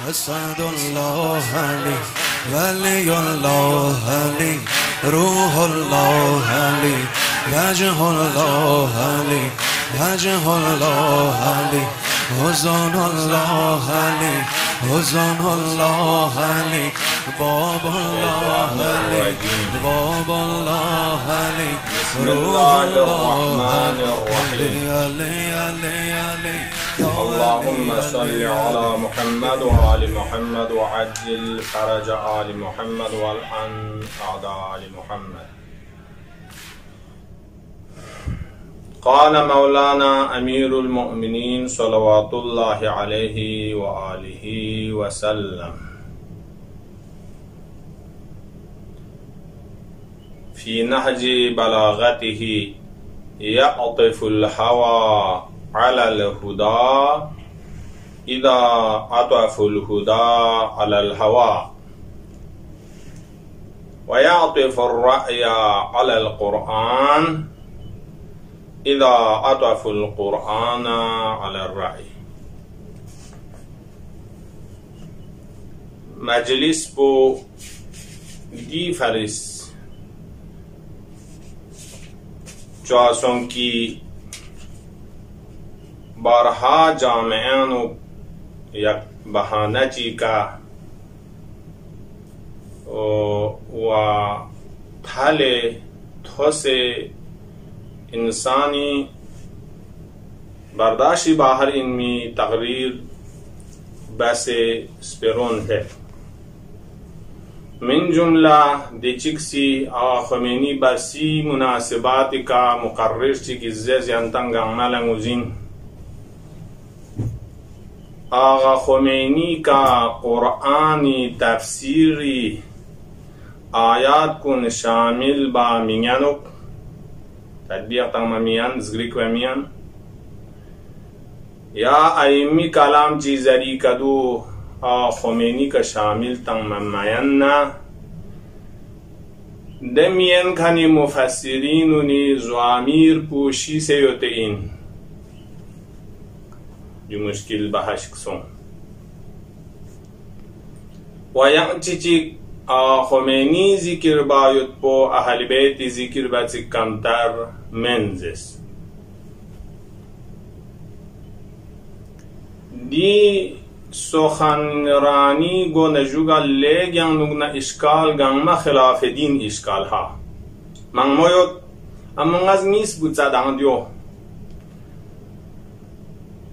اسد الله علی ولی الله علی روح الله علی وجه الله علی وجه الله علی حضن الله علی حضن الله علی باب الله علی باب الله علی روح الله علی علی علی علی اللهم صل على محمد وآل محمد وعجل فرج آل محمد والعن أعداء آل محمد. قال مولانا أمير المؤمنين صلوات الله عليه وآله وسلم في نهج بلاغته يعطف الهوى على الهدى إذا عطف الهدى على الهوى ويعطف الرأي على القرآن إذا عطف القرآن على الرأي. مجلس بو دی فرس جاسون کی بارها جامعان یک بهانه چی کا و تھل تھوس انسانی برداشتی باہر ان میں تقریر بس سپرون ہے من جملہ دیچکسی خمینی برسی مناسبات کا مقرر چی کی زیانتن گانا لنگوزین آغا خمینی کا قرآنی تفسیری آیات کن شامل با مینانک تطبیق تمامیان زگریک و میان یا ایمی کلام چیزری کدو خمینی کا شامل تمامیان نا دمین کنی مفسرینونی زوامیر پوشی سے یوتئین جو مشکل بحث کسون و یعنی چی خمینی ذکر باید پو اهل بیت ذکر باید کمتر منزس دی سخنرانی گو نجوگا لیگ یعنی نگنا اشکال گنگما خلاف دین اشکال ها من موید اما از نیست بود زدن دیو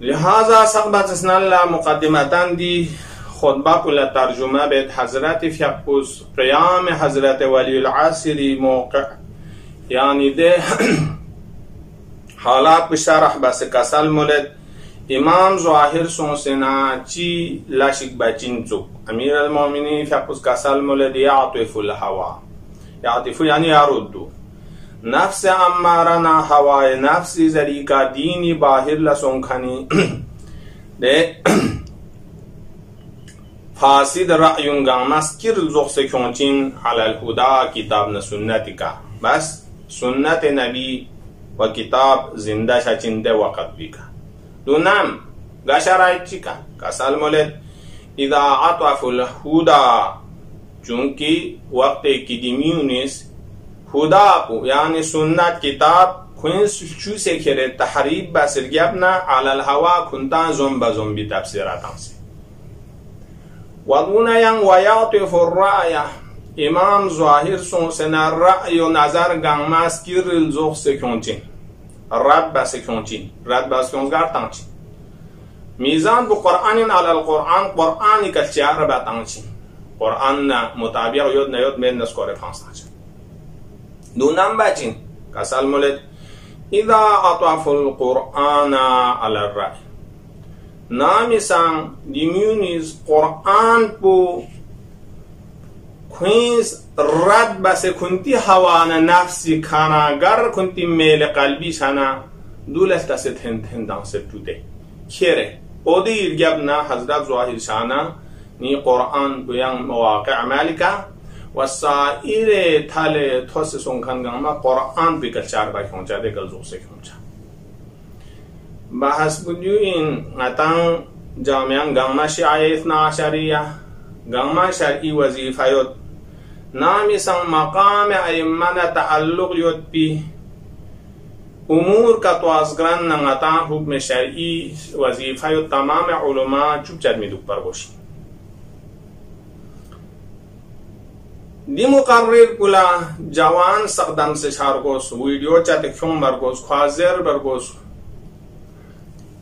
لہذا سقبت اسنا اللہ مقدمتاً دی خطبہ کل ترجمہ بیت حضرت فیقوز قیام حضرت ولی العصری موقع یعنی دے حالات بشرح بس کسل مولد امام ظاہر سونسنا چی لاشک بچین چک امیر المومنین فیقوز کسل مولد یعطف الہوا یعطف یعنی یاردو نفس امارنا ہوائے نفسی ذریقہ دینی باہر لسنکھنی دے فاسد رأیون گامس کر زخ سے کیونچین علی الہدا کتاب نا سنتی کا بس سنت نبی و کتاب زندہ شچین دے وقت بھی کا دو نام گاشا رائٹ چی کا کسال مولد اذا عطف الہدا چونکہ وقت قدیمیونیس خدا کو یعنی سنت کتاب خوین چو سے کھرے تحریب بسر گیبنا علی الہوا کنتان زنبا زنبی تفسیراتان سے ودونا ین ویعطف الرأی امام ظاہر سن الرأی و نظر گنگماس کر الزخ سے کونچین رد بس کونچین رد بس کونزگار تانچین میزان بو قرآن علی القرآن قرآنی کل چیار باتانچین قرآن مطابق یود نیود مید نسکور پانسانچین دونم بچین کسال مولد اذا عطف القرآن علی الرأی نامی سان دیمیونیز قرآن پو خوینز رد بس کنتی حوان نفسی کانا گر کنتی میل قلبی سانا دولست ست هندان سپتوده کیره او دیر گبنا حضرت ظاهر شانا نی قرآن بیان مواقع مالکا و سایر تل توس سونکن گما قرآن بکل چار با کونچا ده گل زوسه کونچا بحث بودیو این اتان جامعان گنگما شیعه 12 گنگما شرعی وظیفه یود نامی سن مقام ایمن تعلق یود بی امور کا توازگران نغتا حکم شرعی وظیفه یود تمام علماء چوب چد می دوک پر گوشی دی مقرر کلا جوان سقدم سے چھارگوس ویڈیو چاہتے کیوں برگوس خوازر برگوس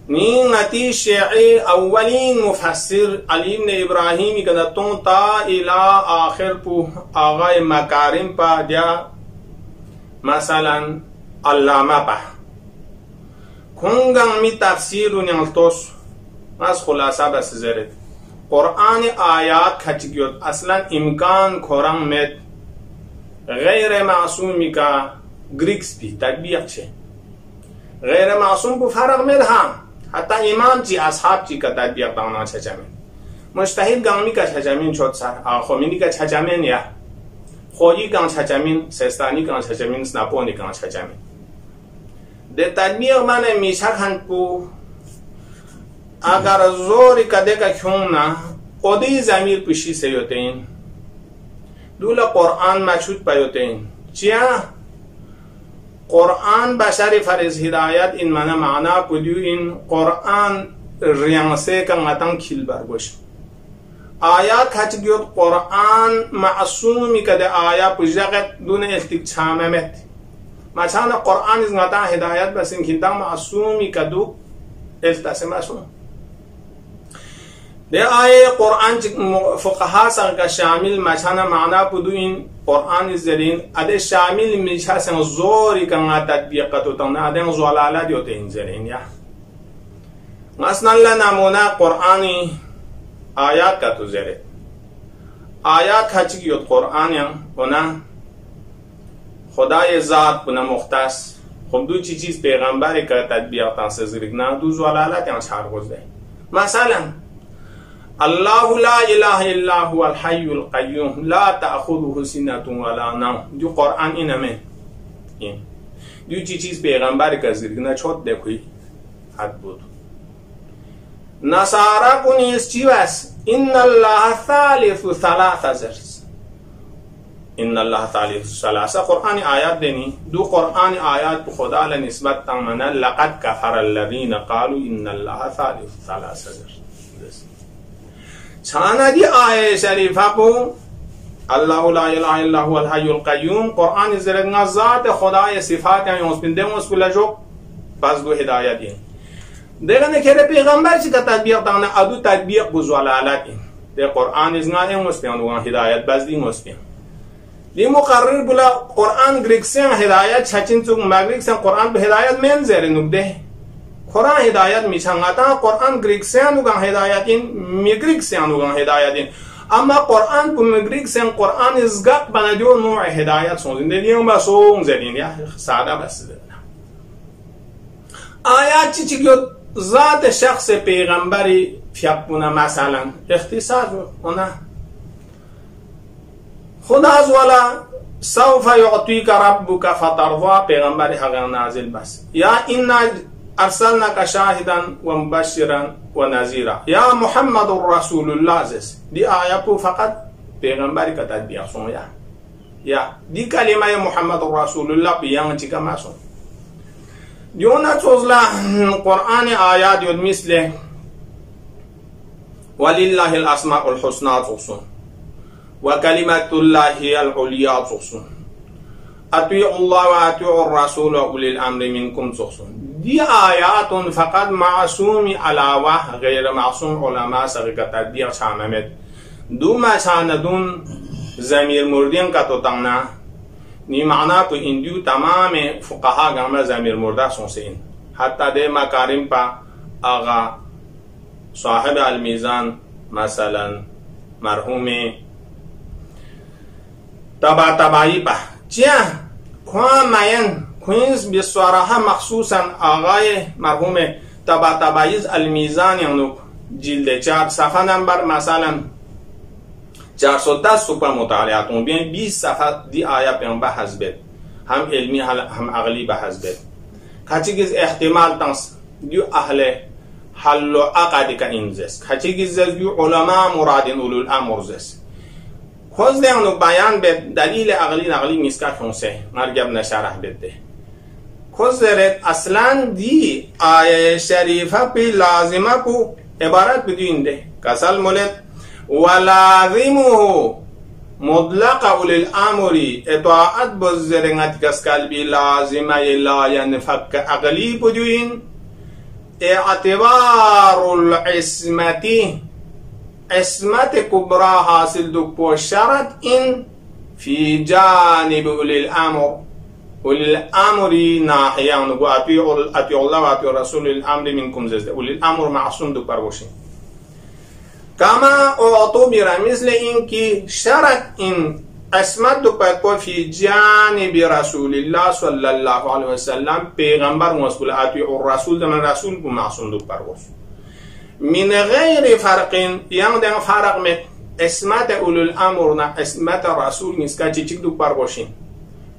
نین نتی شیعی اولین مفسر علی بن ابراہیمی کدتوں تا الى آخر پو آغای مکارم پا دیا مثلا علامہ پا کنگن می تفسیر نیلتوس از خلاصہ بس زرد قرآن آیات کھچگیوت اصلا امکان کھورنگ میں غیر معصومی کا گریکس بھی تطبیق چھے غیر معصوم کو فرق میں رہا حتی امام چی اصحاب چی کا تطبیق دانا چھچامین مجتہد گامی کا چھچامین چھوٹ سار خمینی کا چھچامین یا خویی کا چھچامین سیستانی کا چھچامین سناپونی کا چھچامین دے تطبیق مانے میشا کھنڈ کو اگر زوری کده که کیونا قدی زمیر پیشی سیوتین دولا قرآن مشهود پیوتین چیا قرآن بشر فرز هدایت این منه معنا کدیو این قرآن ریانسه که غتان کل برگوش آیات کچگیوت قرآن معصومی کده آیا پجدقت دون التکچاممت مثلا قرآن از غتان هدایت بس این کنده معصومی کدو التسه معصوم ده آیه قرآن فقها سر کا شامل مچانا معنا پدو این قرآن زرین اده شامل میشه سن زوری کنا تطبیق تو تن اده زوالالات دیوته این زرین یا مثلا نمونه قرآنی آیات کا تو زره آیات کچی یوت قرآن یا اونا خدای ذات بنا مختص خب دو چیز پیغمبر کا تطبیق تن سزریک نه دو زوالالات یا چهار گزده مثلا الله لا اله الا هو الحي القيوم لا تأخذه سنة ولا نوم جو قرآن اینمه این دو چیز پیغمبر کا ذکر نہ چھوٹ دیکھوئی حد بود نصارا کو نیز چی بس ان الله ثالث ثلاثه ان الله ثالث ثلاثه قرآن آیات دینی دو قرآن آیات خدا ل نسبت تمنا لقد كفر الذين قالوا ان الله ثالث ثلاثه چھانا دی آیه شریفہ کو اللہ لا الہ الا هو الحی القیوم قرآن زرگنا ذات خدای صفات ہیں اس پندے اس کو لجو پس دو ہدایت ہیں دیگنے کہ پیغمبر چی کا تطبیق دانا ادو تطبیق بزوالالات ہیں دے قرآن ازنا ہیں اس پندے ہدایت بس دی اس پندے دی مقرر بلا قرآن گریکسین ہدایت چھچن چوک مغرکسین قرآن پہ ہدایت مین زیر نکدے قرآن ہدایت میچھنگاتا قرآن گریکسین ہوگا ہدایتین میگریکسین ہوگا ہدایتین اما قرآن کو میگریکسین قرآن ازگت بنا دیو نوع ہدایت سونزین دیدین با سونگ زدین یا سادہ بس دیدن آیات چی چی ذات شخص پیغمبری فیقونا مثلا اختصاص ہونا خدا ازوالا سوف یعطیک ربک فترضا پیغمبری حقا نازل بس یا انا ارسلناک شاہدا و مبشرا و نذیرا یا محمد رسول اللہ زیس دی آیا کو فقط پیغمبری کا تطبیق سن یا دی کلمہ محمد رسول اللہ بیان چی کا سن دیونا چوزلا قرآن آیات یود مثل وللہ الاسماء الحسنى سن و کلمت اللہ العلیاء سن اطیعوا اللہ و اطیعوا الرسول و اولی الامر منکم سن دی آیات فقط معصومی علاوہ غیر معصوم علماء سر کا تطبیق چھاممت دو مچاندون ضمیر مردین کا تو تنگنا نی معنی تو اندیو تمام فقہا گامر ضمیر مردہ سنسین حتی دے مکارم پا آغا صاحب المیزان مثلا مرحوم تبائی پا چیا خوان مین کوئنز بسوارها مخصوصا آغای مرحوم تبایز المیزان یعنی جلد 4 صفحه نمبر مثلا 410 سپر مطالعات اون بیان 20 صفحه دی آیا پہ بحث بید هم علمی هم عقلی بحث بید کچی گز احتمال تنس دیو اهل حل و عقد که این زست هچی که زست علماء مرادین اولو الامر زست خوز دیانو بیان به دلیل عقلی میسکا کنسه مرگب نشرح بده خوز درد اصلا دی آیه شریفه پی لازمه پو عبارت بدین ده کسل مولد ولازمه مطلق اولی الامری اطاعت بزرگت کس قلبی لازمه لا ینفک عقلی بدوین اعتبار العصمتی عصمت کبرا حاصل دو پو شرط این فی جانب اولی الامر اولی الامری ناحیان و اطیع الله و اطیع رسول الامر منکم زده اولی الامر معصوم دو پر باشین کما اعتبر مثل این که شرط این عصمت دو پر فی جانب رسول الله صلی الله علیه وسلم پیغمبر مسئول اطیع الرسول دمن رسول کو معصوم دو پر باشین من غیر فرق یعنی دن فرق met عصمت اولو الامر نه عصمت رسول نیست که چیچیک دو پر باشین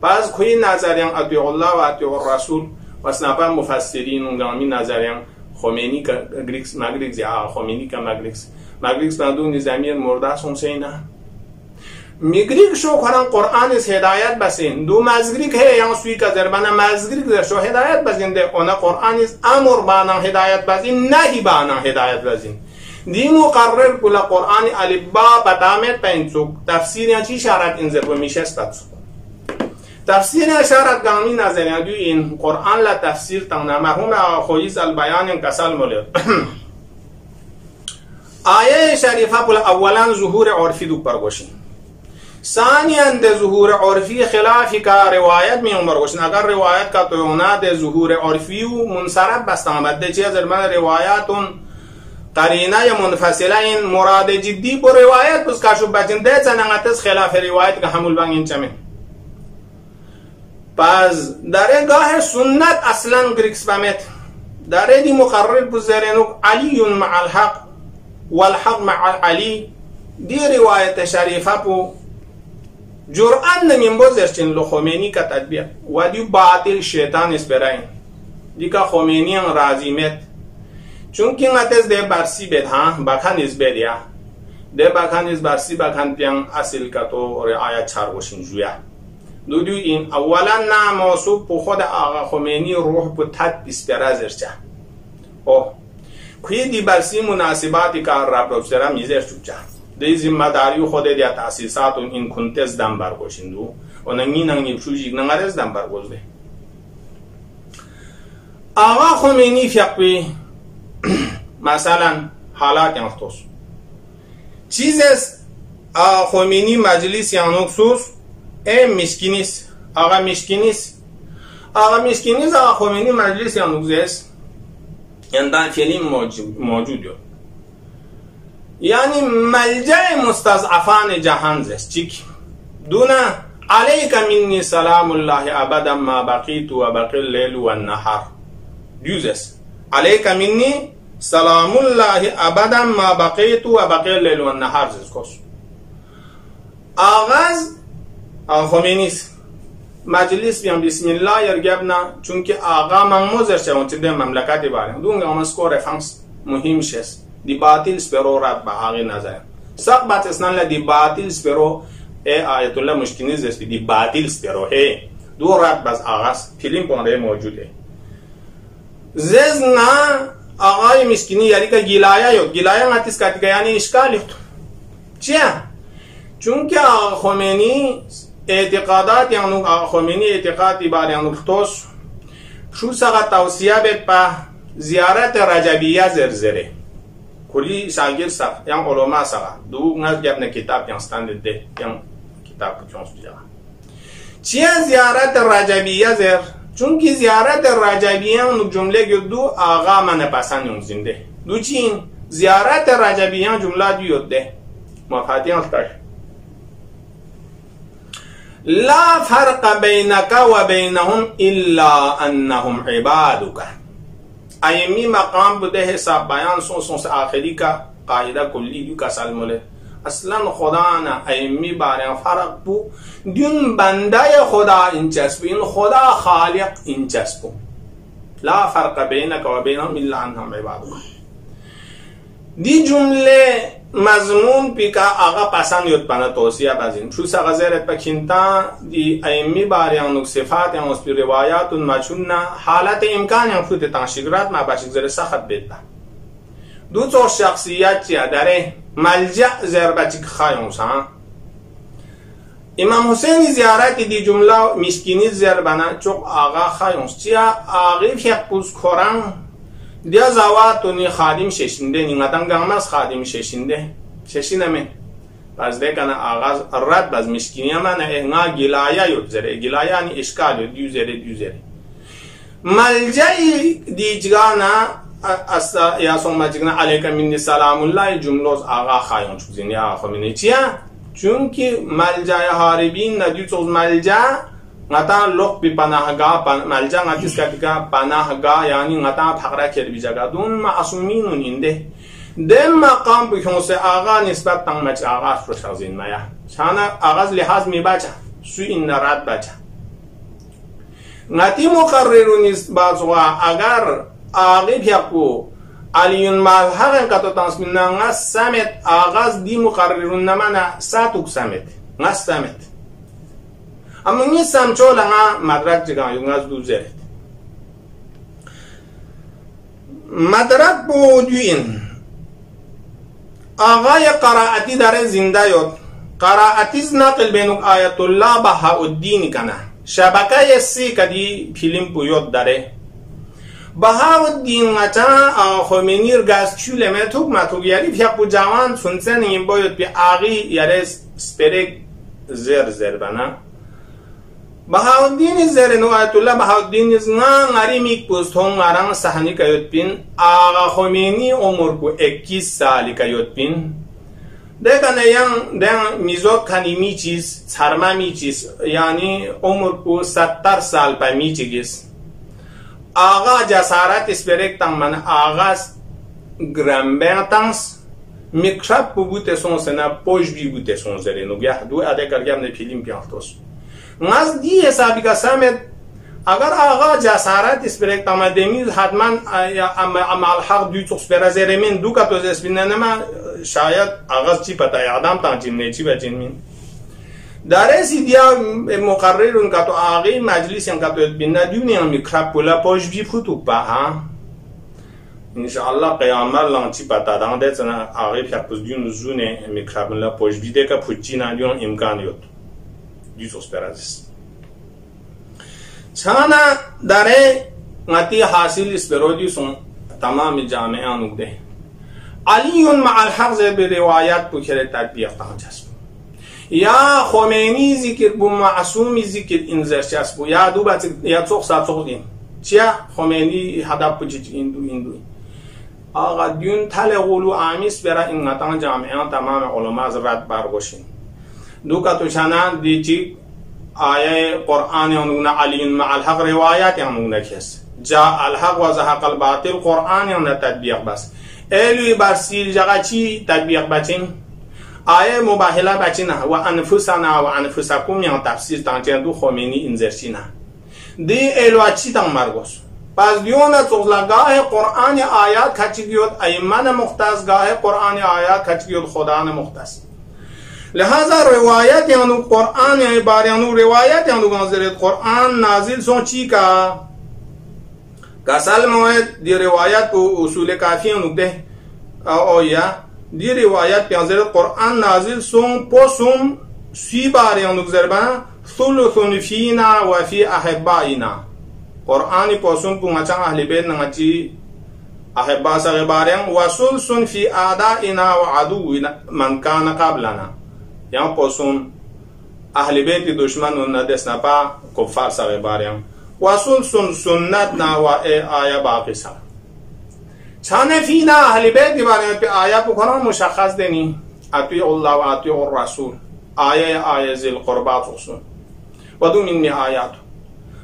بعض کوی نظریان اطیع الله و اطیع الرسول و سنپا مفسرین اونگامی نظریان خمینی که گریکس مگریکس یا خمینی که مگریکس بندون نظامی مرده سونسه نه میگریک شو کنن قرآن از هدایت بسین دو مزگریک ہے یعنی سوی که زربانه مزگریک در شو هدایت بسین ده اونا قرآن از امر بانا هدایت بسین نهی بانا هدایت بسین دی مقرر کل قرآن البا بتامت پینسوک تفسیر یعنی چی شرط این زربو میشه استاتسو تفسیر اشارت گامی نظریه دو این قرآن لا تفسیر تنها مرحوم خویز البیان کسل مولد آیه شریفه بل اولا ظهور عرفی دو پر گوشین ثانیاً ده ظهور عرفی خلافی که روایت می عمر گوشین اگر روایت کا تویونا ده ظهور عرفی و منصرف بستامد ده چیز من روایاتون قرینه منفصله این مراد جدی بو روایت بس کاشو بچین ده چنانگتس خلاف روایت که همول بانگین چمین پس در گاه سنت اصلا گریکس بامت در دی مقرر بزرینو علی مع الحق والحق مع علی دی روایت شریفه پو جرأت نمیم بزرچین لو خمینی کا تطبیق و دی باطل شیطان اسپراین دی کا خمینی رازیمت چونکه نتز ده برسی بید ها بکن از بید یا ده بکن از برسی بکن پیان اصل کتو رعایت چارگوشین جویا دو این اولا ناموسو پو خود آقا خمینی روح پو تد اسپرا زرچه کوی دی برسی مناسباتی کار را پروفسرم میزر چوچه دی ذمہ داری خود دیا تاسیسات این کنتز دم برگوشین دو و نمی نمی چوجی نگرز دم برگوزده آقا خمینی فقوی مثلا حالات یانختوس چیز است آقا خمینی مجلس یانوکسوس مشکینیست آقا مشکینیست آقا خمینی مجلس یانوکسوس یعنی در فیلم موجود یو یعنی ملجع مستضعفان جهان زست چیک دونا علیک منی سلام الله ابدا ما بقیت و بقی اللیل و النهار دیوزست علیک منی سلام الله ابدا ما بقیت و بقی اللیل و النهار زست کس آغاز خمینیست مجلس بیان بسم الله یرگبنا چونکه آقا منموزر شون چنده مملکتی باریم دونگه همسکو رفانس مهم شست دی باطل سپرو رد به آقای نظر سق بات اسنان لا دی باطل سپرو آیت الله مشکینی زستی دی باطل سپرو دو رد باز آغاز فیلم پانده موجوده ززنا آقای مشکینی یاری که گیلایا نتیس کتی که یعنی اشکالی چیه؟ چونکه آقا خمینی اعتقادات یعنی آقا خمینی اعتقادی بار یعنی خطوس شو سقا توصیه بید پا زیارت رجبیه زرزره کلی شاگرد سق یعنی علماء سقا دو نز جبن کتاب یعنی ستند ده یعنی کتاب کچونس بجاقا چیه زیارت رجبیه زر؟ چونکه زیارت رجبیه جمله دو آقا من پسند اون زنده دو چین زیارت رجبیه جمله دیود ده مفاتیح اختاش لا فرق بینک و بینهم الا انهم عبادک ایمی مقام بوده حساب بیان سون سے آخری کا قاعدہ کلی دیو کا سلموله اصلا خدا نه ایمی بارن فرق بو دیون بنده خدا اینچسبو این خدا خالق اینچسبو لا فرق بینک و بینهم الا انهم عبادک دی جمله مضمون پیکا آقا پسند یاد پناه توصیه بازین چون سغزرت پکینتا دی ایمی باریانو صفات یا اسپی روایات مچون حالت امکان یا فوت تنشیگرات ما باشی زر سخت بیت دو تا شخصیت چیه داره ملجأ زربچی خایون سان امام حسین زیارت دی جمله مسکینی زربنا چوک آقا خایون چیه آقی فیق پوز کرن دیا زواتونی خادم ششنده نیمتن گاماس خادم ششنده می پس دیکنه آغاز رد باز مشکینی من احنا گلایه یود زره گلایه انی اشکال یود دیو زره ملجعی دیجگانا یا سوما جگنا علیکم منی سلام الله جملوز آغا خایون چوزینی آغا خمینی چیه؟ چونکه ملجع حاربین ندیو چوز ملجع ngata lok bi panahga malja ngatis katika panahga yani ngata phaqra kerbi jaga dun معصومین inde dem maqam bi khonse aga nisbat tang mach aga shazin maya chana agaz lihaz mi bacha su in rad bacha ngati muqarrirun nisbat wa agar agib yaqu aliyun mal hagan kato tasminna ngas samet agaz di muqarrirun namana satuk samet ngas samet اما نیستم چون لها مدرک جگان یون از دو زرد مدرک بود این آقای قرائتی در زنده یاد قرائتی نقل بینوک آیت الله بهاءالدین کنه شبکه سی کدی فیلم پویاد داره بهاءالدین غچا خمینی رگاز چوله متوگ یاری فیق جوان سنسن این باید بی آقی یاره سپرک زر بنا بهاءالدین زرنو آیت الله بهاءالدین زنا غری میک پوست هم غران صحنی کایوت بین آقا خمینی عمر کو 21 سالی کایوت بین دیگه یان میزوک کنی می چیز چرما می چیز یعنی عمر کو 70 سال پا می چیز آقا جسارت اسپرک تن من آقا گرامبر تنس میکراب بوده سونسنا پوش بی بوده سونسرینو بیا دو اده کرگم نه فیلم پیافتوس ناز دی حسابی کا سمت اگر آقا جسارت اسپرک تما دمیز حتما اما الحق دو چوکس پر زرمین دو کا تو اسپیننه ما شاید آغاز چی پتہ ہے آدم تا جن چی بچین من داره سی دیا مقررون کا تو آقی مجلس ان کا تو بنا دنیا میکراب پولا پوش بی فوتو با ها ان شاء الله قیامت لان چی پتہ دان دے سنا آقی پھپس دین زونه میکراب لا پوش بی دے کا پوچینا دیون امکان یوت دیوس پرازس چانا داره ngati حاصل اسپرودی سون تمام جامعان نگده علی مع الحق زي بروايات بكره تطبيق تاجس یا خمینی ذکر بو معصومی ذکر انزرچاس بو یا دو بات یا څوک ساتو دین چیا خمینی هدف پچ ایندو آقا دیون تل غلو آمیس برا این نتان جامعان تمام علما زرد برگوشین دو کا تو چانا دی چی آیه قرآن یانونا علی مع الحق روایات یانونا کس جا الحق و زهق الباطل قرآن یانونا تطبیق بس ایلوی برسیل جگا چی تطبیق بچین آیه مباهله بچینه و انفسنا و انفسکم یان تفسیر تانچین دو خمینی انزرچینه دی ایلوی چی تان مرگوس پس دیونا توغلگاه قرآن آیات کچی بیود ایمان مختص گاه قرآن آیات کچی بیود خدا مختص لہذا روایت یانو قرآن یا باریانو روایت یانو گانزرت قرآن نازل سون چی کا کسال موید دی روایت کو اصول کافی یانو ده او یا دی روایت پیانزرت قرآن نازل سون پوسوم سی باریانو گزربان ثلثون فینا و فی احبائینا قرآن پوسوم پو مچان اہل بیت نمچی احبا سا باریان و ثلثون فی آدائنا و عدو من کان قبلنا یہاں پوسون اہل بیت دشمن انہ دسنا پا کفار سا غباریم وصول سنتنا و آیا باقی سا چھانے فینا اہل بیت دی بارے پہ آیا پو کھنا مشخص دینی اطیع اللہ و اطیع الرسول آیا ذی القربات رسول ودو منی آیات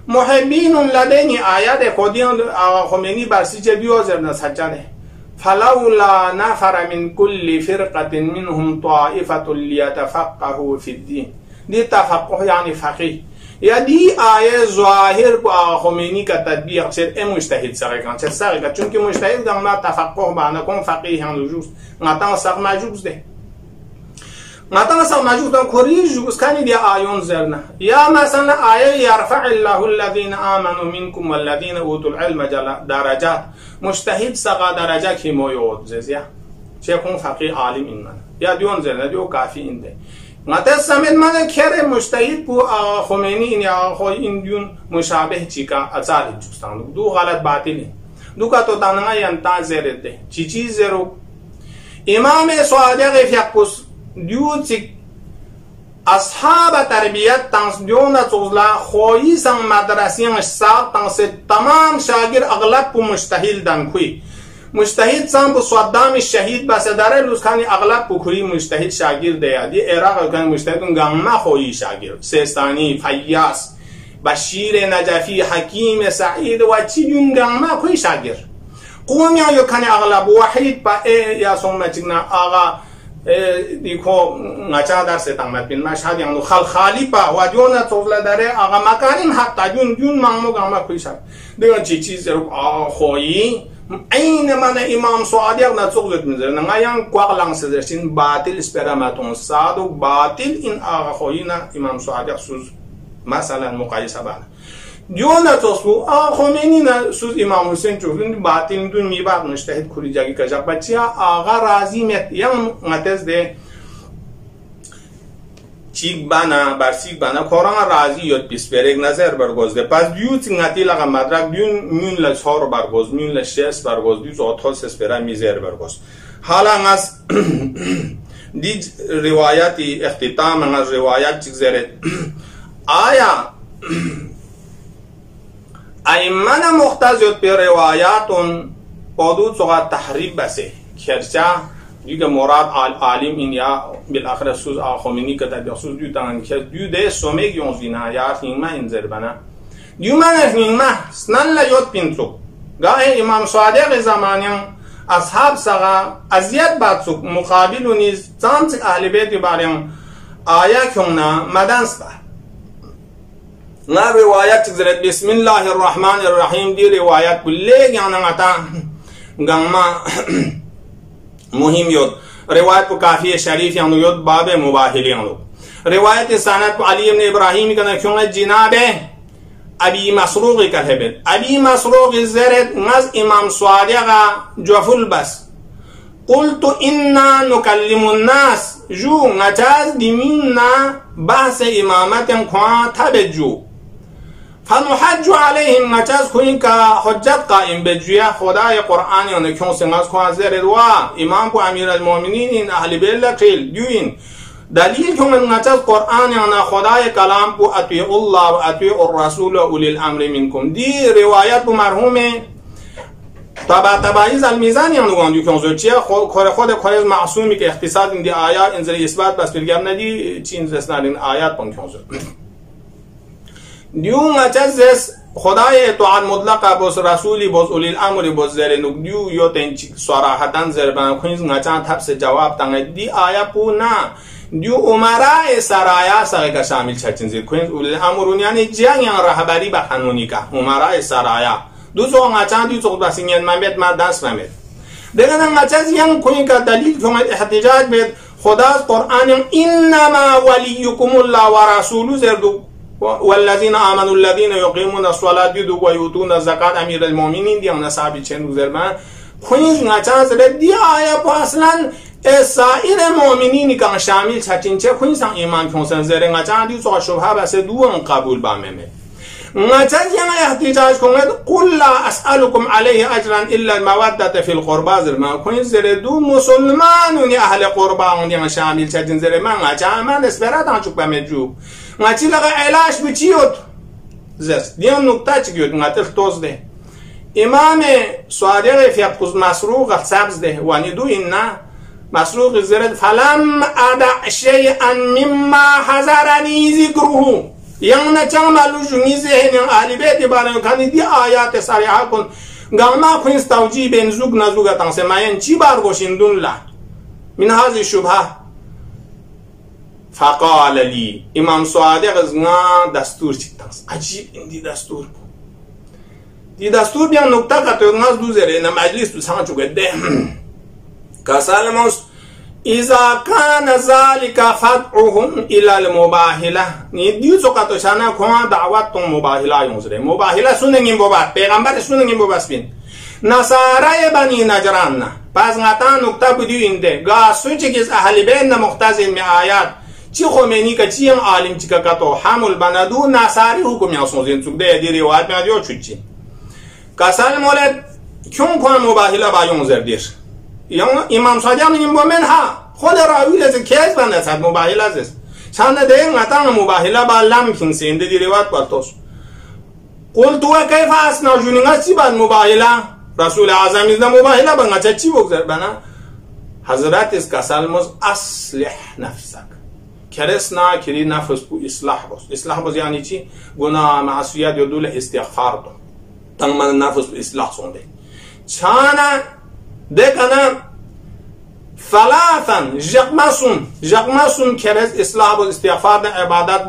محبین لدینی آیات خودیان خمینی برسی چه بیو زرنا سجاده فلولا نفر من كل فرقة منهم طائفة ليتفقهوا في الدين دي تفقه يعني فقيه یا دی آیه ظاهر کو خمینی کا تطبیق چه مجتهد سره کان چه سره کا چون که مجتهد دم تفقه باندې کوم فقيه هم وجود غتا سر ماجوز ده غتا سر ماجوز دم کوری جوز کنی دی آیون زرنا یا مثلا آیه یرفع الله الذين آمنوا منكم والذين اوتوا العلم درجات مجتهد سقا درجه کی مویود زیا چه کوم فقيه عالم این من یا دیون زرنا دیو کافی این ده متى سمعت من كره مجتهد بو خمینی یا خو این دیون مشابه چیکا اصال جوستان دو غلط باطل دو کا تو تنها ینتا زرده چی چیز رو امام صادق فیقس دیو چی اصحاب تربیت تنس دیون توزلا خوی سن مدرسین سال تنس تمام شاگرد اغلب بو مجتهد دن کوی مجتهد سام بو صدام شهید بس داره لوسخانی اغلب بکوری مجتهد شاگرد دی عراق کن مجتهدون گامما خویی شاگرد سیستانی فیاس بشیر نجفی حکیم سعید و چی جون گامما خویی شاگرد قوم یا کن اغلب وحید با یا سوم چگنا آقا دیکو نچا در ستامت بین مشهد یعنی خالی با و جون توفل داره آقا مکانیم حتی جون مامو گامما خویی شاگرد دیگه چی چیز رو خویی این من امام صادق نتوقعت میذاره نگایم قاقلان سرشین باطل اسپراماتون صادق باطل این آقا خویی نه امام صادق سوز مثلا مقایسه بانه دیو نتوسو آقا خمینی نه سوز امام حسین چون باطل دون میباد مجتهد کوری جاگی کجا بچیا آقا راضی مت یا متز ده چیک بنا برسیک بنا قرآن راضی یاد پیش برگ نظر برگزده پس دیو تینگاتی لگا مدرک دیو میون لچهار برگز میون لشیس برگز دیو زواتاس اسپرا میزر برگز حالا از دی روایتی اختتام از روایت چیک زره آیا ایمان مختزیت پر روایاتون قدود سوغا تحریب بسه کرچا دیگه مراد عالم این یا بالاخره سوز خمینی که در سوز دیو تان که دیو ده سومه گیون زینا یا فیلم این زربنا دیو من فیلم سنن لیوت پینتو گاه امام صادق زمانیان اصحاب سغا ازیت باتسو مقابل و نیز تانس اهل بیت باریم آیا کیونا مدنس با نا روایت زرد بسم الله الرحمن الرحیم دی روایت بله گیانا غتا گاما مهم یود روایت کو کافی شریف یعنی یود باب مباهله یعنی روایت سند علی ابن ابراهیم کنه کیون جناب ابی مسروق کلهبت ابی مسروق زرد نز امام صادق جوفل بس قلت انا نكلم الناس جو نجاز دمينا بحث امامت کو تبجو فنحج عليهم نجاز کوین که حجت قائم بجویا خدای قرآن یعنی کیون سنگاز کو زر روا امام کو امیر المؤمنین این اهل بیت قیل دوین دلیل کیون نجاز قرآن یعنی خدای کلام کو اطیع الله و اطیع الرسول و اولی الامر منکم دی روایت کو مرحوم تبعیض المیزان یعنی گاندی کیون زر چیا خود معصومی که اختصاص این دی آیات انزل اثبات بس بلگم ندی چین زسنالین آیات پون کیون زر دیو نچز خدای اطاعت مطلقه بس رسولی بس اولی الامر بس زر نگ دیو یو تنچ صراحتاً زر بنا کنیز نچان تبس جواب تنگ دی آیا پو نا دیو امراء سرایا سره که شامل چچین زیر کنیز اولی الامر یعنی جنگ رهبری به قانونی که امراء سرایا دو سو نچان دیو سو بسینین ممت ما دست ممت دیگه نچز یان کنی که دلیل که احتجاج بید خدا قرآن انما ولیکم الله و رسوله زردو والذین آمنوا الذین یقیمون الصلاة و یؤتون الزکات امیر المؤمنین دی اون صاحب چند زرمان کنیز نچاز دی آیا پو اصلا سایر مؤمنین که شامل چچین چه کنیز ایمان کنسن زره نچاز دی سو شبهه بس دوم قبول بامه نچاز یعنی احتجاج کنید قل لا اسألكم علیه اجرا الا المودة فی القربا زرمان کنیز زره دو مسلمانون اهل قربا اون شامل چچین زره من نچاز من اسپرات آنچوک بمجو نچی لگا علاش بچیود زست دیان نکته چیگیود نتر توز ده امام صادق فیقز مسروق سبز ده وانی دو این نه مسروق زرد فلم ادع شیئا مما حضرنی ذکره یعنی نچان مالوشو نیزه هنین اهلی بیتی بارن کنی دی آیات سریعه کن گاما کنیز توجیه بین زوگ نزوگ تنسه ماین چی بارگوشین دون لا من هذه شبهه فقال لی امام صادق از دستور چیتانس عجیب این دی دستور دی دستور بیان نکته قطعه ناز دو زره این مجلس تو سما چوگه ده کسال موس اذا کان ذالک فتعهم الى المباهله نی دیو چو قطعه شانه کنه دعوت تون مباهله یونزره مباهله سوننگیم بابا پیغمبر سوننگیم بابا سپین نصارای بنی نجران نه پس نتا نکته بودیو اینده گاسو چیز اهل بین مختزل می آیات چی خمینی که چی هم عالم چی که کتو حمل بندو نصاری حکم یاسون زین چوک ده دی روایت میاد یو چوچی کسال مولد کیون کنه مباهله با یونزر دیر امام صادق میگیم با من ها خود راوی لازم کیس بنده صد مباهله است چند ده نتا مباهله با لم کینسین دی روایت بالتوس قلت و کیف اسنا جونینگا چی بعد مباهله رسول اعظم از مباهله بنگا چی بگذر بنا حضرت اس کسال مز اصلح نفسک کرسنا کری نفس کو اصلاح بس یعنی چی گناه معصیت یا دول استغفار دو تنگ من نفس کو اصلاح سونده چانا دکنا ثلاثا جقمسون کرس اصلاح بس استغفار ده عبادت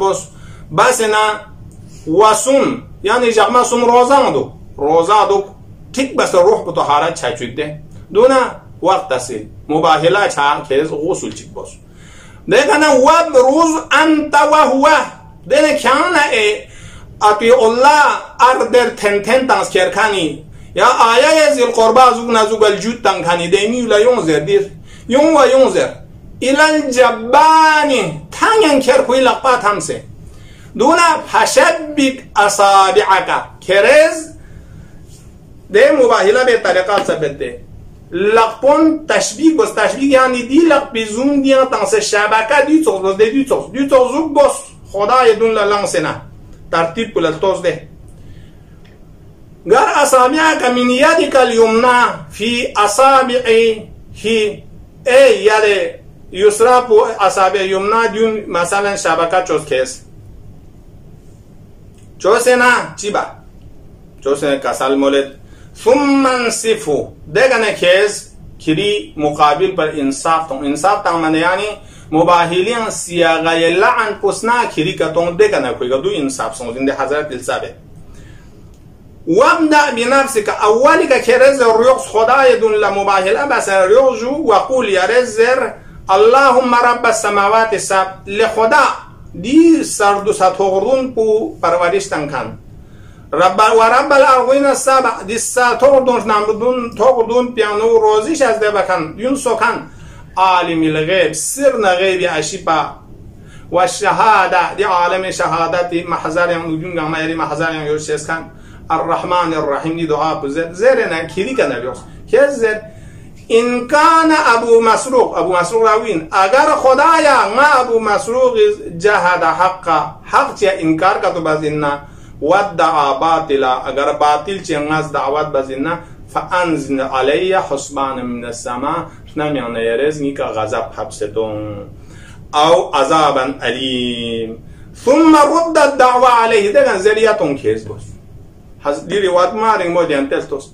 بس نا وسون یعنی جقمسون روزه دو تک بس روح به طهارت چاچوده دونا وقت دسته مباهله چا کس غسل چیک باش دیگه وب روز انت و هو دیگه کانه اطیع الله اردر تن تانس کرکانی یا آیه ذی القربا زوگ الجود تان کنی دیمی ولا یونزر دیر یونزر الى الجبانی تانین کرکوی لقبات همسه دونا فشبک اصابعک کرز ده مباهله به طریقات ثبت ده لقپون تشبیه بس تشبیه یعنی دی لق بیزون دیان تانس شبکه دی توز ده دی توز بس خدای دون لانسنا ترتیب کل توز ده گر اصابعک من یدک الیمنا فی اصابعی ای ید یسرا پو اصابع یمنا دیون مثلا شبکه چوز کس چوسنا چی با چوسنا کسال مولد ثم انصفو دیگه کس کری مقابل پر انصاف تا یعنی مباهلین سیاغه لعن پسنا کری کتون دیگه نکوی دو انصاف سنوزین ده حضرت السابه وابدأ بنفسك اولی که کرز ریوز خدای دون لمباهله بس ریوزو وقول یرزر اللهم رب السماوات السبع لخدا دی سردو ستغرون پو پرورشتن کن رب و رب الارضین السبع دی ستغرون نمدون تغرون پیانو روزیش از ده بکن یون سکن عالم الغیب سر نغیب اشیبا و شهاده دی عالم شهادت محضر یم وجون گما یری محضر یم یوشس کن الرحمن الرحیم دی دعا بزر زر نه کلی کنه بیوس که زر این کان ابو مسروق راوین اگر خدایا ما ابو مسروق جهاد حق چه انکار کا تو بزنا ودعا باطلا اگر باطل چه ناز دعوت بزنا فانزل علی حسبان من السماء نمیان یرزنی کا غضب حبستون او عذابا علیم ثم رد الدعوه علیه دغن زریاتون کیس بس دی روایت ما رنگ مودیان تستوس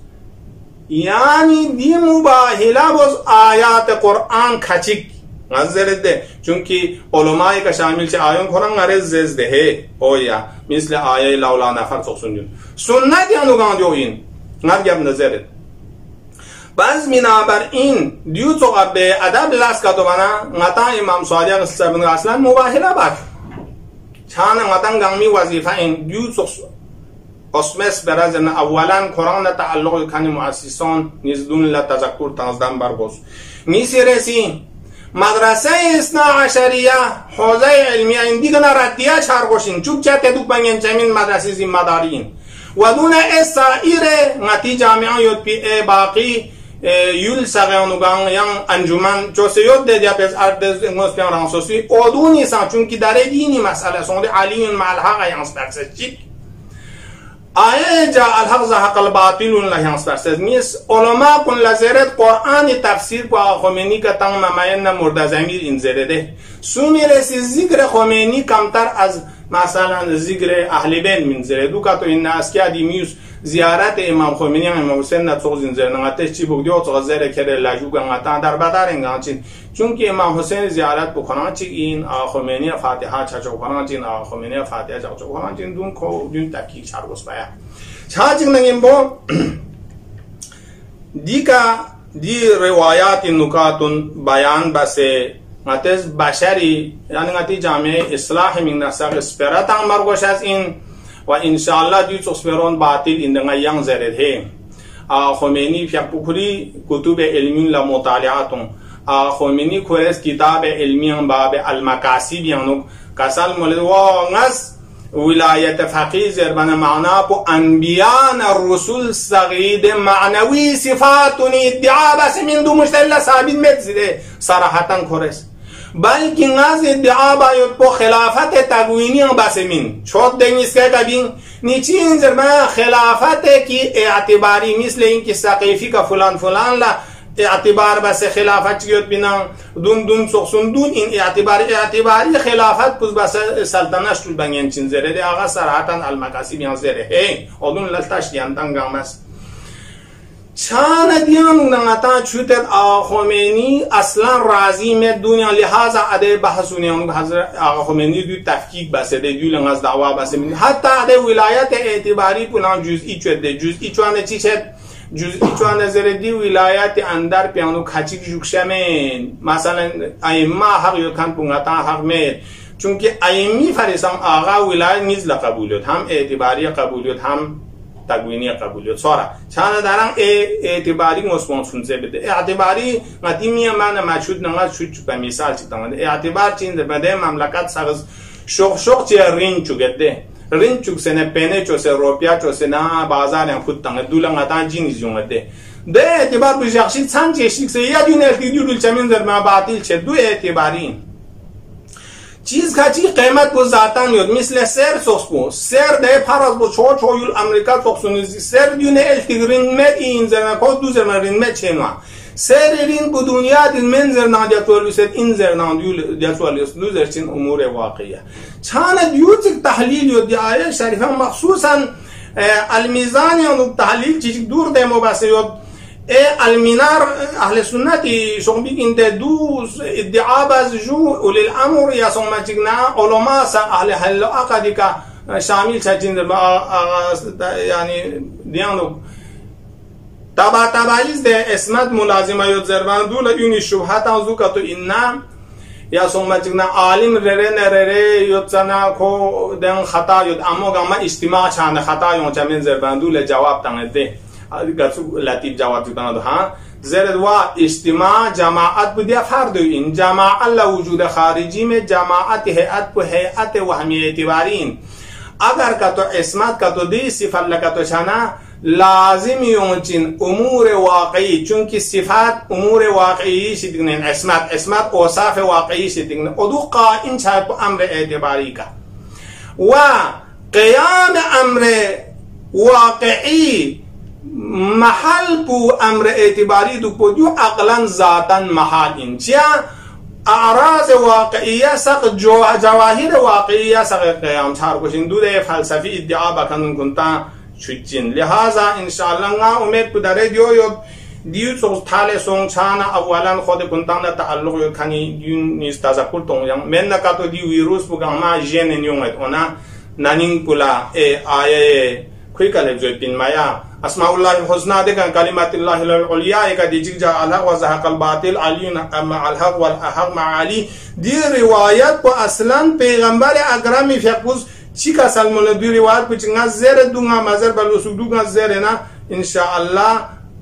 یعنی دی مباهله باز آیات قرآن کچک نظرت ده چونکی علماء کا شامل چه آیون قرآن غرض زده ہے اویا مثل آیه لولا نفر سخسون سنت یانو گاندیو این نرگب نظرت باز منابر این دیو تو به ادب لاس کا تو بنا متا امام صادق سبن اصلا مباهله باک چان متن گامی وظیفه این دیو تو اسمس برای اولا قرآن تعلق کنی مؤسسان نزدون لتذکر تنظیم برگوز میسیرسی مدرسه اثنا عشریه حوزه علمیه این دیگه ردیه چرگوشین چوب چه تدو بنگین چمین مدرسه زیمدارین و دون اسائر نتی جامعه یود پی باقی یول سغیانوگان یا انجمن جوسیود دیدیا پیز اردز انگوز پیان رانسوسی اودونی سان چونکی داره دینی مسئله سونده علی معلحق یانس برسه چیک آیه جا الحق زحق الباطل لحیانس برسه میس علماء کن لزیرت قرآن تفسیر کو خمینی که تنگ ممین مرد زمیر این زیرده سو میرسی ذکر خمینی کمتر از مثلا ذکر اهل بیت من زره دو کاتو این ناس که دیمیوس زیارت امام خمینی امام حسین نتوق زنجر نگاتش چی بگدی و تو زره کره لاجو گنگاتان در بدار انگانچین چون که امام حسین زیارت بکنن چی این خمینی فاتحه چاچو بکنن چین خمینی فاتحه چاچو بکنن چین دون کو دون تکی چارگوس بایا چاچین نگیم با دیکا دی روایات نکاتون بیان بسه ماتز بشری یعنی نتی جامعه اصلاح من نسق اسپرات مرگوش از این و انشاءالله دیو اسپرون باطل اندنگا ینگ زرد ہے خمینی فیقبکری کتب علمی لمطالعاتون خمینی کورس کتاب علمی باب المقاصد یعنی کسال مولد و نس ولایت فقیه زربان معنا پو انبیان الرسول صغید معنوی صفاتون ادعا بس من دو مشتل ثابت متزده صراحتا کورس بلکه ناز ادعا باید پو خلافت تقوینی بس من چود دنیس که کبین نیچین زربان خلافت کی اعتباری مثل این که سقیفی کا فلان فلان لا اعتبار بس خلافت چیوت بینم دون سخسون دون این اعتباری خلافت پس بس سلطنش تو بنگین چین زره ده آقا صراحتا المقاصد بیان زره هی اودون للتاش دیانتن گامس چان دیان نگاتا چوتر خمینی اصلا راضی میں دنیا لحاظا اده بحثونی آقا خمینی دو تفکیک بسه ده دو لنگاز دعوا بسه حتی اده ولایت اعتباری پنان جزئی چوت ده جزئی چوانه چی چد جزئی چوانه زره دی ولایت اندر پیانو کچی جوکشمین مثلا ایما حق یکن پونگتا حق مید چونکه ایمی فریسان آقا ولایت نیز لقبولیت هم اعتباری قبولیت هم تقوینی قبولیت سورا چانه دارن اعتباری مسپانسون زه بده اعتباری قدیمی من مشهود نماز شد به مثال چیتام اعتبار چین بده مملکت ساز شوق چه رین چوگده رین چوک سنه پنه چو سه روپیا چو سه نه بازار هم خود تنگ دولن قطعا جینیز جونده ده اعتبار به شخصی چند چشیک سه یا دونه دول چمین در ما باطل چه دو اعتباری چیز کچی قیمت بو ذاتن میاد مثل سر سوس بو سر ده پاراز بو چو یول امریکا توکسونیزی سر دیونه التگرین مد این زرنا کو دو زرنا رین مد چنوا سر رین بو دنیا دین من زرنا دیاتولیست این زرنا دیول دیاتولیست دو زرچین امور واقعیه چان دیوتک تحلیل یود دی آیه شریفه مخصوصا المیزان یا تحلیل چیز دور دمو بسه یود المنار اهل سنتی شغل بگین دوز ادعا باز جو اولی الامر یا سوما چگنا علماء سا اهل حل عقدی کا شامل چاچین یعنی دیانو تبایز ده اسمت ملازمه یود زربان دول یونی شبهت آزو که تو اینا یا سوما چگنا عالم رره نرره یود سنا کو دن خطا یود اما گاما اجتماع چانده خطا یون چمین زربان دول جواب تنگده گرسو لطیف جواب دیدن دو ها زرد و اجتماع جماعت بدیا فرد این جماعت لوجود خارجی میں جماعت هیئت کو هیئت وهمی اعتبارین اگر کتو اسمت کتو دی صفت لکتو چانا لازم یونچین امور واقعی چونکہ صفات امور واقعی شدگنین اسمت اوصاف واقعی شدگنین ادو قائم چاہت امر اعتباری کا و قیام امر واقعی محل پو امر اعتباری دو پودیو اقلا ذاتا محل این چیا اعراض واقعیه سق جواهر واقعیه سق قیام چار کشین دو ده فلسفی ادعا بکنن کنتا چوچین لہذا انشاءاللہ نا امید پدره دیو سوز تال سون چانا اولا خود کنتا تعلق یو کنی دیو نیز تذکر تون من نکاتو دیو ویروس بگم ما جن نیومد اونا نانین پولا آیه کوئی کلب زوی پین مایا اسماء الله الحسنى دکان کلمات الله العليا ایک دیجی جا الحق و زهق الباطل علی مع الحق والحق مع علی دی روایت کو اصلا پیغمبر اکرم فیقوز چی کا سلمون دی روایت کو چنگا زیر دونگا مزر بلو سودونگا زیر نا انشاءاللہ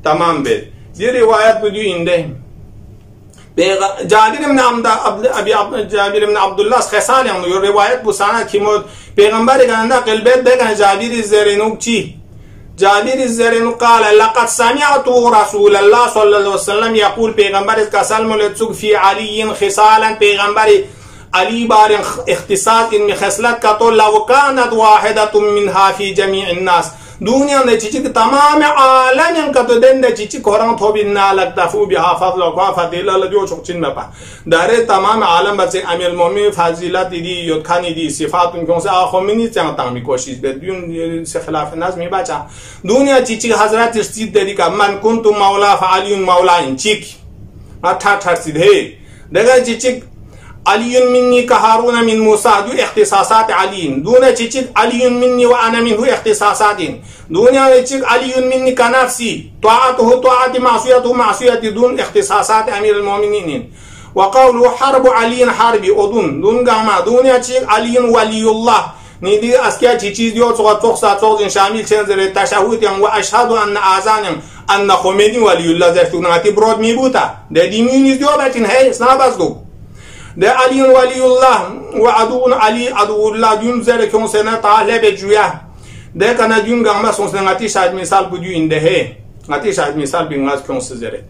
تمام بید دی روایت کو دی انده جابر بن عبدالله خسال یعنی روایت بسانا کیمود پیغمبر گنده قلبت بگن جابر زرینوک چی جابر الزرین قال لقد سمعت رسول الله صلی الله علیه وسلم یقول پیغمبر کسل ملتسوک فی علی خصالا پیغمبر علی بار اختصاص ان خصلت کا تو لو كانت واحده منها في جميع الناس دنیا نه چیزی که تمام عالم کتو دنده چیزی قرآن تو بی نالک دفو بی حافظ لکوا فتیلا لجو چوچین مپا داره تمام عالم بچه امیر المومنین فضیلت دی یود کنی دی صفاتون که خمینی چند تامی کوشش بدون سے خلاف نظمی بچه دنیا چیزی حضرت استید دی که من کنت مولا فعلی مولا این چیک ما تر سید ہے دیگر چیزی علی منی که هارون من موسی دو اختصاصات علی دونه چیز علی منی و انا منه اختصاصات دنیا چیز علی منی که نفسی طاعته طاعت معصیته معصیت دون اختصاصات امیر المؤمنین و قول حرب علی حربی ادون دون گما دنیا چیز علی ولی الله نیدی اسکیا چیز دیو تو صد شامل چنزر تشهود و اشهد ان اذانم ان خمینی ولی الله ذاتوناتی برود میبوتا ددیمینی دیو بتین هی اسنابازگو ده علی ولی الله و عدو علی عدو الله دون زره که اون طالب جویا ده کنه دون گام سونس نگاتی شاید مثال بودی این ده نگاتی شاید مثال بینگاز که اون زره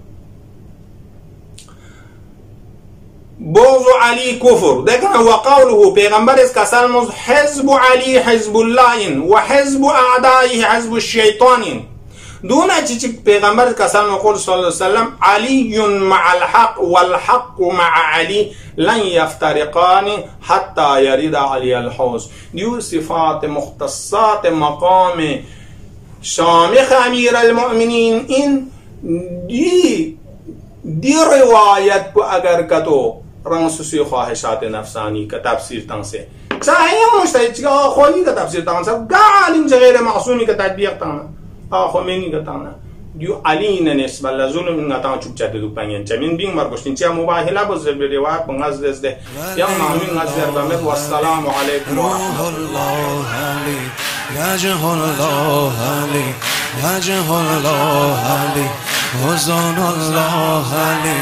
بوز علی کفر ده کنه و قوله پیغمبر اس کسالموز حزب علی حزب الله و حزب اعدائه حزب الشیطان دون چیزی پیغمبر کسان مقول صلی الله علیه وسلم علی مع الحق والحق مع علی لن یفترقان حتی یرید علی الحوض دیو صفات مختصات مقام شامخ امیر المؤمنین این دی روایت کو اگر کتو رنسوسی خواهشات نفسانی که تفسیر تنسه چاہیے مشتهد چیزا خواهی که تفسیر تنسه گالین چه غیر معصومی که تطبیق تنسه خمینی گتانا دیو علی ننس بل ظلم نتاو چوب چته دو پنین چمین بین مرگوشتین چیا مباهله بزر بریوات بنگاز دزده یا مامین نظر بمد و السلام علیکم و رحمت الله علی وجه الله علی وجه الله علی حزن الله علی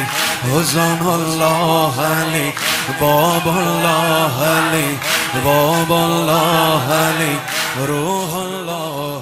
حزن الله علی باب الله علی باب الله علی روح الله